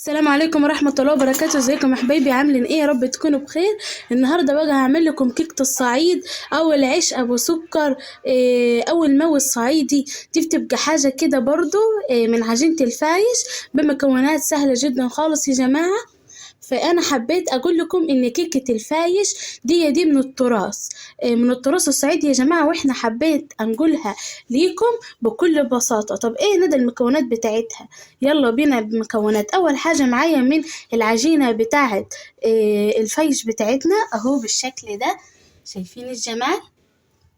السلام عليكم ورحمة الله وبركاته. ازيكم يا حبايبي؟ عاملين ايه؟ يا رب تكونوا بخير. النهارده بقى هعمل لكم كيكة الصعيد او العيش ابو سكر او الموز الصعيدي. دي بتبقى حاجة كده برضو من عجينة الفايش بمكونات سهلة جدا خالص يا جماعة. فأنا حبيت أقول لكم إن كيكة الفايش دي من التراث، من التراث الصعيدي يا جماعة، وإحنا حبيت أنقلها ليكم بكل بساطة. طب إيه ندى المكونات بتاعتها؟ يلا بينا بمكونات. أول حاجة معايا من العجينة بتاعت الفايش بتاعتنا أهو بالشكل ده، شايفين الجمال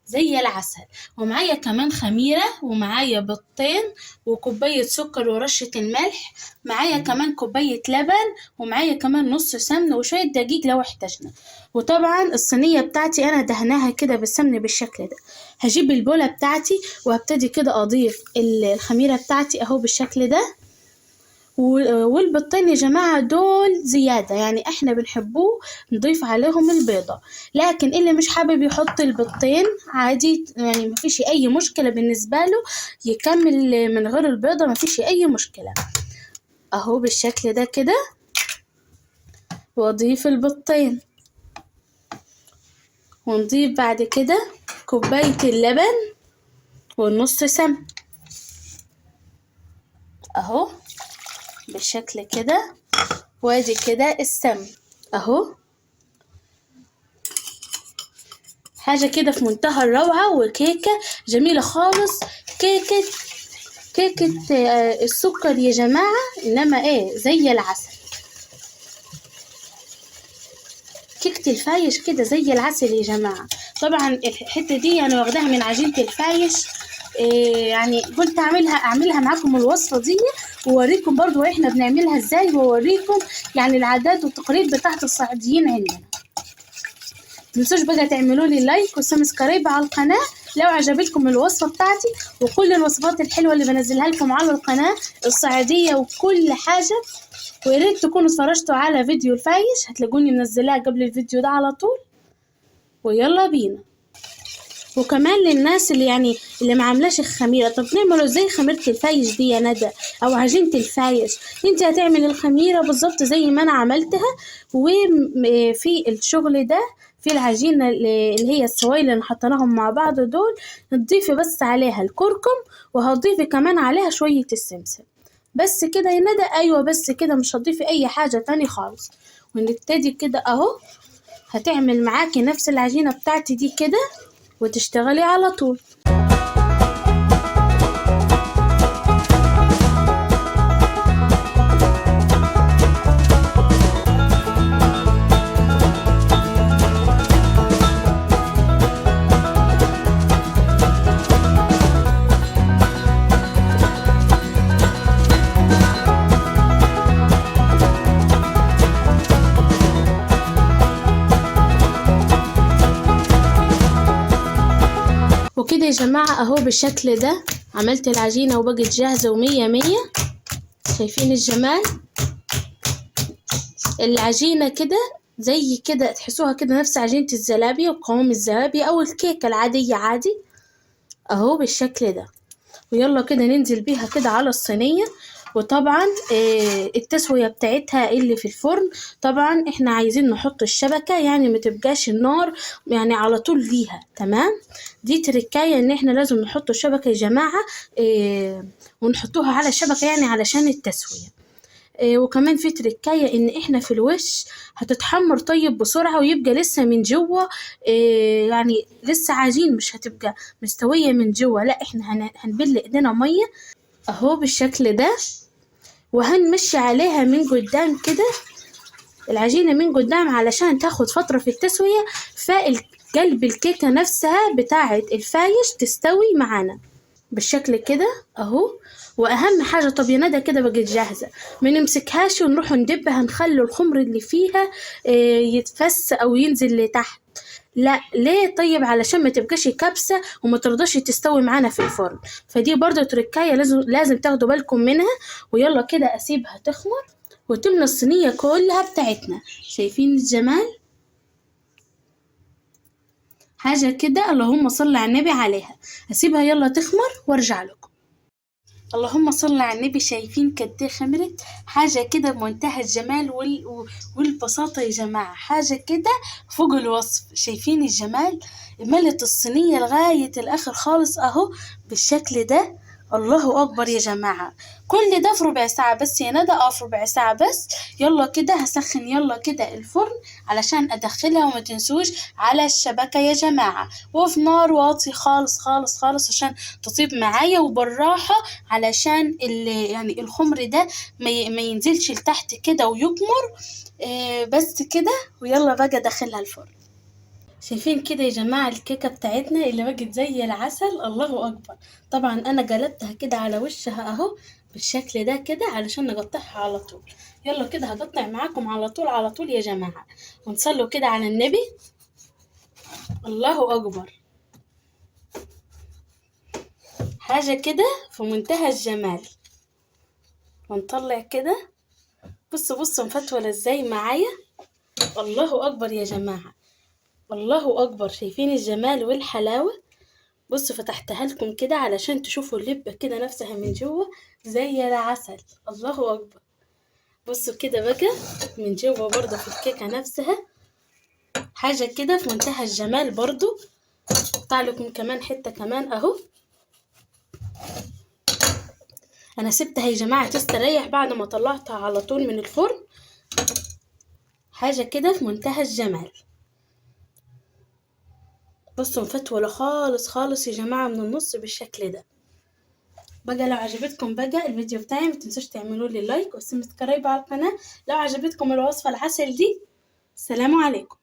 زي العسل. ومعايا كمان خميرة، ومعايا بيضتين، وكوباية سكر ورشة الملح، معايا كمان كوباية لبن، ومعايا كمان نص سمن وشوية دقيق لو احتاجنا. وطبعا الصينية بتاعتي أنا دهناها كده بالسمن بالشكل ده. هجيب البولة بتاعتي وهبتدي كده أضيف الخميرة بتاعتي أهو بالشكل ده. والبيضتين يا جماعة دول زيادة، يعني احنا بنحبوه نضيف عليهم البيضة، لكن اللي مش حابب يحط البيضتين عادي، يعني مفيش اي مشكلة بالنسبة له يكمل من غير البيضة، مفيش اي مشكلة. اهو بالشكل ده كده، واضيف البيضتين، ونضيف بعد كده كوباية اللبن والنص سمن اهو بالشكل كده، وادي كده السمن اهو. حاجة كده في منتهى الروعة، وكيكة جميلة خالص. كيكة السكر يا جماعة، إنما إيه زي العسل. كيكة الفايش كده زي العسل يا جماعة. طبعا الحتة دي أنا واخداها من عجينة الفايش، يعني قلت أعملها معاكم الوصفة دي، ووريكم برضو إحنا بنعملها إزاي، ووريكم يعني العادات والتقاليد بتاعت الصعيديين عندنا. متنسوش بقى تعملوا لي لايك وسبسكرايب على القناة لو عجبتكم الوصفة بتاعتي، وكل الوصفات الحلوة اللي بنزلها لكم على القناة الصعيدية وكل حاجة. وياريت تكونوا اتفرجتوا على فيديو الفايش، هتلاقوني منزلاه قبل الفيديو ده على طول. ويلا بينا. وكمان للناس اللي ما عاملاش الخميره، طب نعمله ازاي خميره الفايش دي يا ندى او عجينه الفايش؟ انت هتعمل الخميره بالظبط زي ما انا عملتها، وفي الشغل ده في العجينه اللي هي السوائل اللي حطيناهم مع بعض دول، نضيفي بس عليها الكركم، وهتضيفي كمان عليها شويه السمسم. بس كده يا ندى؟ ايوه بس كده، مش هتضيفي اي حاجه تاني خالص. ونبتدي كده اهو، هتعمل معاكي نفس العجينه بتاعتي دي كده وتشتغلي على طول. وكده يا جماعة اهو بالشكل ده عملت العجينة وبقت جاهزة ومية مية. شايفين الجمال؟ العجينة كده زي كده، تحسوها كده نفس عجينة الزلابية وقوام الزلابية او الكيكة العادية عادي اهو بالشكل ده. ويلا كده ننزل بيها كده على الصينية. وطبعا التسوية بتاعتها اللي في الفرن، طبعا احنا عايزين نحط الشبكة، يعني ما تبقاش النار يعني على طول ليها، تمام؟ دي تركاية ان احنا لازم نحط الشبكة يا جماعة، ونحطوها على الشبكة يعني علشان التسوية. وكمان في تركاية ان احنا في الوش هتتحمر طيب بسرعة، ويبقى لسه من جوه يعني لسه عجين، مش هتبقى مستوية من جوه، لا احنا هنبل ايدينا مية اهو بالشكل ده، وهنمشي عليها من قدام كده العجينة من قدام علشان تاخد فترة في التسوية، فالقلب الكيكة نفسها بتاعة الفايش تستوي معانا بالشكل كده اهو. واهم حاجه، طب يا ندى كده بقت جاهزه، ما نمسكهاش ونروح ندبها، نخلي الخمر اللي فيها يتفس او ينزل لتحت، لا ليه؟ طيب علشان ما تبقاش كبسه وما ترضاش تستوي معانا في الفرن. فدي برضه تركايه لازم تاخدوا بالكم منها. ويلا كده اسيبها تخمر وتملى الصينيه كلها بتاعتنا. شايفين الجمال؟ حاجه كده اللهم صل على النبي عليها. هسيبها يلا تخمر وارجع لكم. اللهم صل على النبي. شايفين قد ايه خمرت؟ حاجة كده بمنتهى الجمال والبساطة يا جماعة، حاجة كده فوق الوصف. شايفين الجمال؟ ملت الصينية لغاية الآخر خالص أهو بالشكل ده. الله أكبر يا جماعة. كل ده في ربع ساعة بس يا ندى، في ربع ساعة بس. يلا كده هسخن يلا كده الفرن علشان أدخلها، وما تنسوش على الشبكة يا جماعة، وفي نار واطي خالص خالص خالص عشان تطيب معايا وبالراحة، علشان يعني الخمر ده ما ينزلش لتحت كده ويجمر. بس كده. ويلا بقى داخلها الفرن. شايفين كده يا جماعة الكيكة بتاعتنا اللي بقت زي العسل؟ الله أكبر. طبعا أنا قلبتها كده على وشها أهو بالشكل ده كده علشان نقطعها على طول. يلا كده هقطع معاكم على طول على طول يا جماعة، ونصلوا كده على النبي. الله أكبر. حاجة كده في منتهى الجمال. ونطلع كده. بصوا مفتولة ازاي معايا. الله أكبر يا جماعة. الله أكبر. شايفين الجمال والحلاوة؟ بصوا فتحتها لكم كده علشان تشوفوا اللبة كده نفسها من جوه زي العسل. الله أكبر. بصوا كده بقى من جوه برضه في الكيكة نفسها، حاجة كده في منتهى الجمال برضه. اقطع لكم كمان حتة كمان اهو. انا سبتها يا جماعة تستريح بعد ما طلعتها على طول من الفرن. حاجة كده في منتهى الجمال. بصوا مفتولة خالص خالص يا جماعة من النص بالشكل ده. بقى لو عجبتكم بقى الفيديو بتاعي متنسوش تعملوا لي لايك وسبسكرايب على القناة. لو عجبتكم الوصفة العسل دي، السلام عليكم.